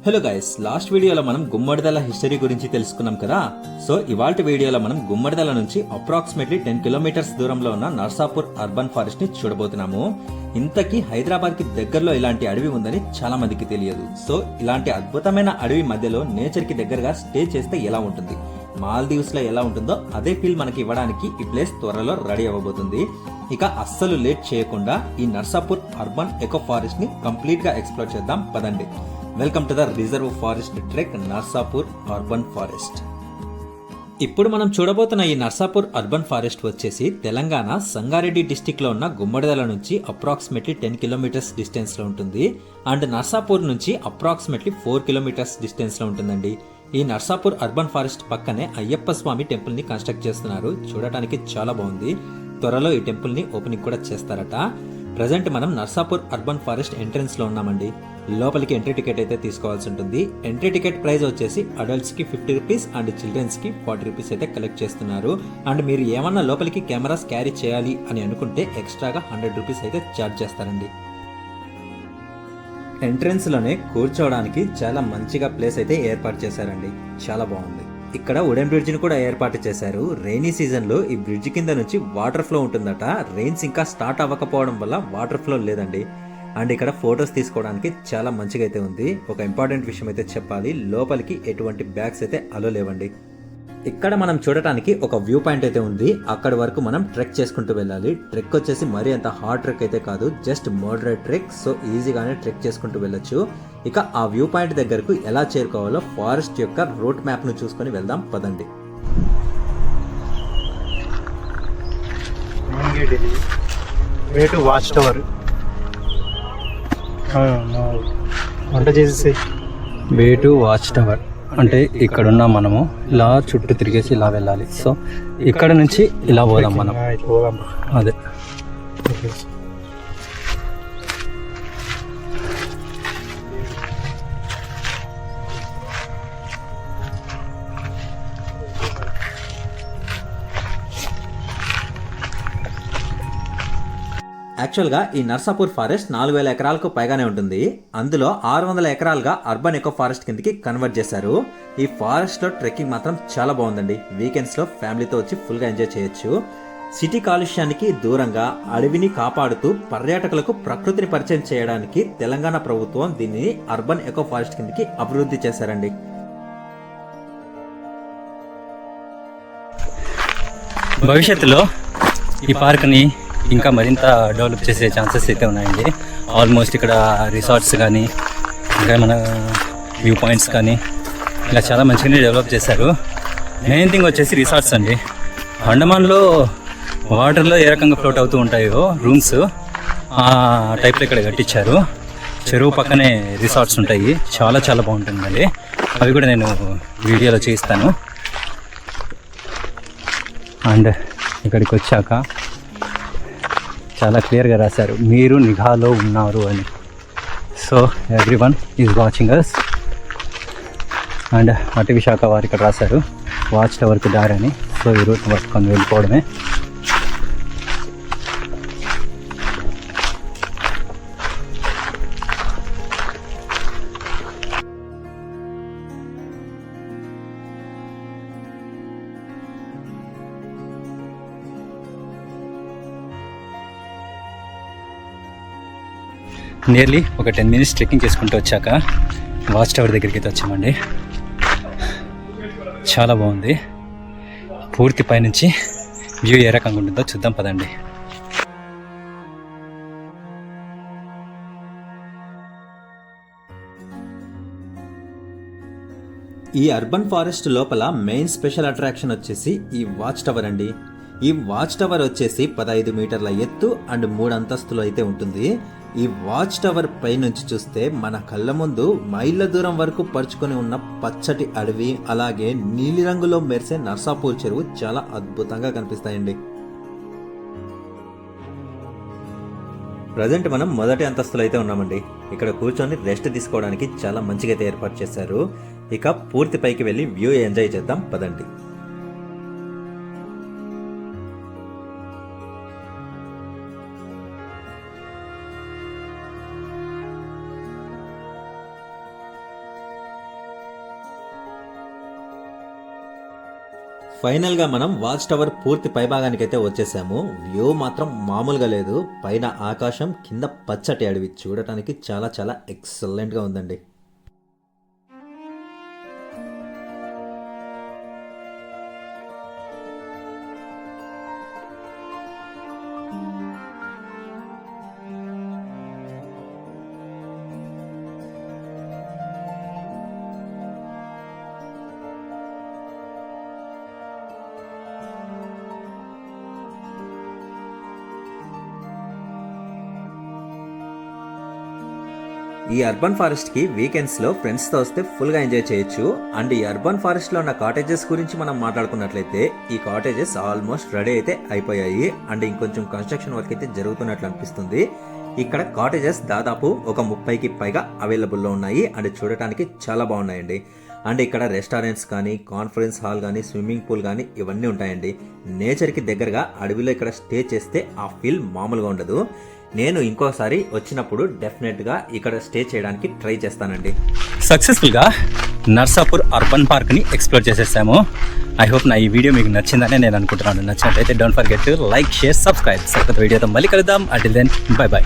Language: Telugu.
హలో గైస్, లాస్ట్ వీడియోలో మనం గుమ్మడిదల హిస్టరీ గురించి తెలుసుకున్నాం కదా. సో ఇవాల్టి వీడియోలో మనం గుమ్మడిదల నుంచి అప్రాక్సిమేట్లీ 10 కిలోమీటర్స్ దూరంలో ఉన్న నర్సాపూర్ అర్బన్ ఫారెస్ట్ ని చూడబోతున్నాము. ఇంతకీ హైదరాబాద్ కి దగ్గరలో ఇలాంటి అడవి ఉందని చాలా మందికి తెలియదు. సో ఇలాంటి అద్భుతమైన అడవి మధ్యలో నేచర్ కి దగ్గరగా స్టే చేస్తే ఎలా ఉంటుంది, మాల్దీవ్స్ లో ఎలా ఉంటుందో అదే ఫీల్ మనకి ఇవ్వడానికి ఈ ప్లేస్ త్వరలో రెడీ అవ్వబోతుంది. ఇక అస్సలు లేట్ చేయకుండా ఈ నర్సాపూర్ అర్బన్ ఎకో ఫారెస్ట్ ని కంప్లీట్ గా ఎక్స్ప్లోర్ చేద్దాం పదండి. Welcome to the reserve forest trek Narsapur urban forest. ఇప్పుడు మనం చూడబోతున్న ఈ నర్సాపూర్ అర్బన్ ఫారెస్ట్ వచ్చేసి తెలంగాణ సంగారెడ్డి డిస్టిక్ లో ఉన్న గుమ్మడిదల నుంచి అప్రాక్సిమేట్లీ 10 కిలోమీటర్స్ డిస్టెన్స్ లో ఉంటుంది. అండ్ నర్సాపూర్ నుంచి అప్రాక్సిమేట్లీ 4 కిలోమీటర్స్ డిస్టెన్స్ లో ఉంటుందండి. ఈ నర్సాపూర్ అర్బన్ ఫారెస్ట్ పక్కనే అయ్యప్ప స్వామి టెంపుల్ ని కన్స్ట్రక్ట్ చేస్తున్నారు. చూడటానికి చాలా బాగుంది. త్వరలో ఈ టెంపుల్ ని ఓపెనింగ్ కూడా చేస్తారట. ప్రజెంట్ మనం నర్సాపూర్ అర్బన్ ఫారెస్ట్ ఎంట్రన్స్ లో ఉన్నామండి. లోపలికి ఎంట్రీ టికెట్ అయితే తీసుకోవాల్సి ఉంటుంది. ఎంట్రీ టికెట్ ప్రైస్ వచ్చేసి అడల్ట్స్ కి 50 రూపీస్ అండ్ చిల్డ్రన్స్ కి 40 రూపీస్ అయితే కలెక్ట్ చేస్తున్నారు. అండ్ మీరు ఏమన్నా లోపలికి కెమెరాస్ క్యారీ చేయాలి అని అనుకుంటే ఎక్స్ట్రాగా 100 రూపీస్ అయితే ఛార్జ్ చేస్తారండి. ఎంట్రన్స్ లోనే కూర్చోవడానికి చాలా మంచిగా ప్లేస్ అయితే ఏర్పాటు చేశారండి. చాలా బాగుంది. ఇక్కడ వుడెన్ బ్రిడ్జ్ ని కూడా ఏర్పాటు చేశారు. రైనీ సీజన్ లో ఈ బ్రిడ్జ్ కింద నుంచి వాటర్ ఫ్లో ఉంటుందట. రెయిన్స్ ఇంకా స్టార్ట్ అవ్వకపోవడం వల్ల వాటర్ ఫ్లో లేదండి. అండ్ ఇక్కడ ఫొటోస్ తీసుకోవడానికి చాలా మంచిగా అయితే ఉంది. ఒక ఇంపార్టెంట్ విషయం అయితే చెప్పాలి, లోపలికి ఎటువంటి బ్యాగ్స్ అయితే అలో లేవండి. ఇక్కడ మనం చూడటానికి ఒక వ్యూ పాయింట్ అయితే ఉంది. అక్కడ వరకు మనం ట్రెక్ చేసుకుంటూ వెళ్ళాలి. ట్రెక్ వచ్చేసి మరీ అంత హార్డ్ ట్రెక్ అయితే కాదు, జస్ట్ మోడరేట్ ట్రెక్. సో ఈజీగానే ట్రెక్ చేసుకుంటూ వెళ్ళొచ్చు. ఇక ఆ వ్యూ పాయింట్ దగ్గరకు ఎలా చేరుకోవాలో ఫారెస్ట్ యొక్క రూట్ మ్యాప్ ను చూసుకొని వెళ్దాం పదండి. వాచ్ టవర్ వంట చేసేసి వే టు వాచ్ టవర్ అంటే ఇక్కడున్న మనము ఇలా చుట్టూ తిరిగేసి ఇలా వెళ్ళాలి. సో ఇక్కడ నుంచి ఇలా పోదాం మనం. అదే యాక్చువల్గా ఈ నర్సాపూర్ ఫారెస్ట్ 4000 ఎకరాలకు పైగానే ఉంటుంది. అందులో 600 ఎకరాలుగా అర్బన్ ఎకో ఫారెస్ట్ కిందకి కన్వర్ట్ చేశారు. ఈ ఫారెస్ట్ లో ట్రెక్కింగ్ మాత్రం చాలా బాగుందండి. వీకెండ్స్ లో ఫ్యామిలీతో వచ్చి ఫుల్ గా ఎంజాయ్ చేయొచ్చు. సిటీ కాలుష్యానికి దూరంగా అడవిని కాపాడుతూ పర్యాటకులకు ప్రకృతిని పరిచయం చేయడానికి తెలంగాణ ప్రభుత్వం దీన్ని అర్బన్ ఎకో ఫారెస్ట్ కిందకి అభివృద్ధి చేశారండి. భవిష్యత్తులో ఈ పార్క్ని ఇంకా మరింత డెవలప్ చేసే ఛాన్సెస్ అయితే ఉన్నాయండి. ఆల్మోస్ట్ ఇక్కడ రిసార్ట్స్ కానీ ఇంకా మన వ్యూ పాయింట్స్ కానీ ఇలా చాలా మంచిగానే డెవలప్ చేశారు. మెయిన్ థింగ్ వచ్చేసి రిసార్ట్స్ అండి. అండమాన్లో వాటర్లో ఏ రకంగా ఫ్లోట్ అవుతూ ఉంటాయో రూమ్స్, ఆ టైప్లో ఇక్కడ కట్టించారు. చెరువు పక్కనే రిసార్ట్స్ ఉంటాయి. చాలా చాలా బాగుంటుందండి. అవి కూడా నేను వీడియోలో చేయిస్తాను. అండ్ ఇక్కడికి వచ్చాక చాలా క్లియర్గా రాశారు, మీరు నిఘాలో ఉన్నారు అని. So everyone is watching us. And అటవీ శాఖ వారు ఇక్కడ రాశారు వాచ్ టవర్కి దారి అని. సో ఈ రూట్ పట్టుకొని వెళ్ళిపోవడమే. నియర్లీ ఒక 10 మినిట్స్ ట్రెక్కింగ్ చేసుకుంటూ వచ్చాక వాచ్ టవర్ దగ్గరికి అయితే వచ్చామండి. చాలా బాగుంది. పూర్తి పైనుంచి వ్యూ ఏ రకంగా ఉంటుందో చూద్దాం పదండి. ఈ అర్బన్ ఫారెస్ట్ లోపల మెయిన్ స్పెషల్ అట్రాక్షన్ వచ్చేసి ఈ వాచ్ టవర్ అండి. ఈ వాచ్ టవర్ వచ్చేసి 15 మీటర్ల ఎత్తు అండ్ 3 అంతస్తులు అయితే ఉంటుంది. ఈ వాచ్ టవర్ పై నుంచి చూస్తే మన కళ్ళ ముందు మైళ్ళ దూరం వరకు పరుచుకొని ఉన్న పచ్చటి అడవి, అలాగే నీలిరంగులో మెరిసే నర్సాపూర్ చెరువు చాలా అద్భుతంగా కనిపిస్తాయండి. ప్రజెంట్ మనం మొదటి అంతస్తులో అయితే ఉన్నామండి. ఇక్కడ కూర్చొని రెస్ట్ తీసుకోవడానికి చాలా మంచిగా అయితే ఏర్పాటు చేశారు. ఇక పూర్తి పైకి వెళ్ళి వ్యూ ఎంజాయ్ చేద్దాం పదండి. ఫైనల్ గా మనం వాచ్ టవర్ పూర్తి పైభాగానికి అయితే వచ్చేసాము. వ్యూ మాత్రం మామూలుగా లేదు. పైన ఆకాశం, కింద పచ్చటి అడవి చూడటానికి చాలా చాలా ఎక్సలెంట్ గా ఉందండి. ఈ అర్బన్ ఫారెస్ట్ కి వీకెండ్స్ లో ఫ్రెండ్స్ తో వస్తే ఫుల్ గా ఎంజాయ్ చేయొచ్చు. అండ్ ఈ అర్బన్ ఫారెస్ట్ లో ఉన్న కాటేజెస్ గురించి మనం మాట్లాడుకున్నట్లయితే ఈ కాటేజెస్ ఆల్మోస్ట్ రెడీ అయితే అయిపోయాయి. అండ్ ఇంకొంచెం కన్స్ట్రక్షన్ వర్క్ అయితే జరుగుతున్నట్లు అనిపిస్తుంది. ఇక్కడ కాటేజెస్ దాదాపు ఒక 30కి పైగా అవైలబుల్లో ఉన్నాయి. అండ్ చూడటానికి చాలా బాగున్నాయండి. అండ్ ఇక్కడ రెస్టారెంట్స్ కానీ, కాన్ఫరెన్స్ హాల్ కానీ, స్విమ్మింగ్ పూల్ కానీ ఇవన్నీ ఉంటాయండి. నేచర్కి దగ్గరగా అడవిలో ఇక్కడ స్టే చేస్తే ఆ ఫీల్ మామూలుగా ఉండదు. నేను ఇంకోసారి వచ్చినప్పుడు డెఫినెట్గా ఇక్కడ స్టే చేయడానికి ట్రై చేస్తానండి. సక్సెస్ఫుల్గా నర్సాపూర్ అర్బన్ పార్క్ని ఎక్స్ప్లోర్ చేసేసాము. ఐ హోప్ నా ఈ వీడియో మీకు నచ్చిందని నేను అనుకుంటున్నాను. నచ్చినట్లయితే don't forget to like, share, subscribe. సరికొత్త వీడియోతో మళ్ళీ కలుద్దాం. Until then bye by.